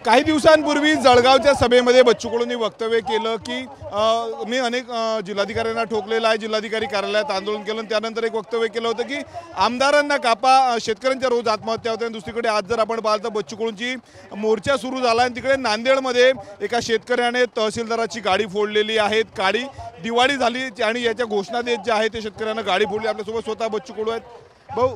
काही दिवसांपूर्वी जळगावच्या सभेमध्ये बच्चू कडूंनी वक्तव्य केलं की मी अनेक जिल्हाधिकाऱ्यांना ठोकलेलं आहे, जिल्हाधिकारी कार्यालयात आंदोलन केलं। त्यानंतर एक वक्तव्य केलं होतं की आमदारांना कापा, शेतकऱ्यांच्या रोज आत्महत्या होत्या। दुसरीकडे आज जर आपण पाहिलं तर बच्चू कडूंची मोर्चा सुरू झाला आणि तिकडे नांदेडमध्ये एका शेतकऱ्याने तहसीलदाराची गाडी फोडलेली आहे। गाडी दिवाळी झाली आणि याच्या घोषणा देत जे आहे ते शेतकऱ्यांना गाडी फोडली। आपल्यासोबत स्वतः बच्चू कडू आहेत। भाऊ,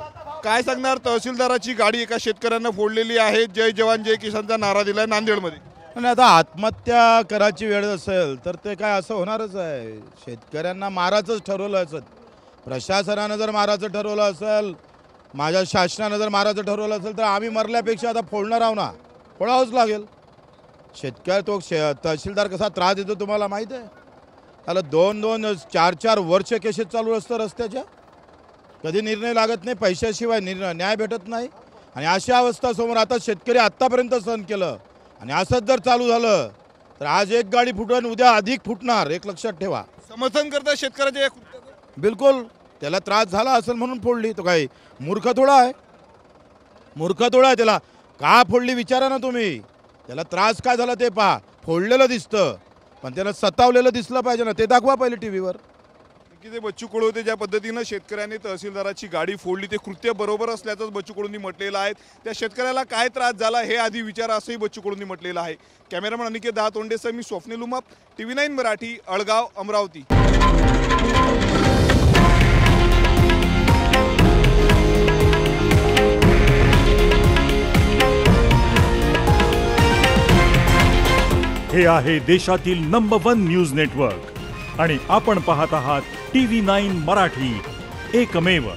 काय सांगणार? तहसीलदाराची गाडी एका शेतकऱ्यानं फोडलेली आहे, जय जवान जय किसानचा नारा दिलाय नांदेडमध्ये। आणि आता आत्महत्या करायची वेळ असेल तर ते काय असं होणारच आहे। शेतकऱ्यांना मारायचंच ठरवलं असेल, प्रशासनानं जर मारायचं ठरवलं असेल, माझ्या शासनानं जर मारायचं ठरवलं असेल तर आम्ही मरल्यापेक्षा आता फोडणार आहोत ना, फोडावंच लागेल। शेतकरी तो तहसीलदार कसा त्रास देतो तुम्हाला माहीत आहे। त्याला 2-2, 4-4 वर्ष केसेस चालू असतं रस्त्याच्या, कधी निर्णय लागत नाही, पैशाशिवाय न्याय भेटत नाही। आणि अशा अवस्था समोर आता शेतकरी आत्तापर्यंत सहन केलं आणि असंच जर चालू झालं तर आज एक गाडी फुटून उद्या अधिक फुटणार, एक लक्षात ठेवा। समर्थन करता शेतकऱ्याच्या या कृत्याचं? बिलकुल, त्याला त्रास झाला असेल म्हणून फोडली। तो काय मूर्ख थोडा आहे? मूर्ख थोडा आहे? त्याला का फोडली विचारा ना तुम्ही। त्याला त्रास काय झाला ते पहा, फोडलेलं दिसतं पण त्याला सतावलेलं दिसलं पाहिजे ना, ते दाखवा पहिले टीव्हीवर। की ते बच्चू कडू होते, ज्या पद्धतीनं शेतकऱ्यांनी तहसीलदाराची गाडी फोडली ते कृत्य बरोबर असल्याचंच बच्चू कडूंनी म्हटलेलं आहे। त्या शेतकऱ्याला काय त्रास झाला हे आधी विचारा असंही बच्चू कडूंनी म्हटलेलं आहे। कॅमेरामन अनिकेत दहातोंडेसह मी स्वप्नील उमाप, TV9 मराठी, अळगाव, अमरावती। हे आहे देशातील नंबर 1 न्यूज नेटवर्क आणि आपण पाहत आहात TV9 मराठी, एकमेव।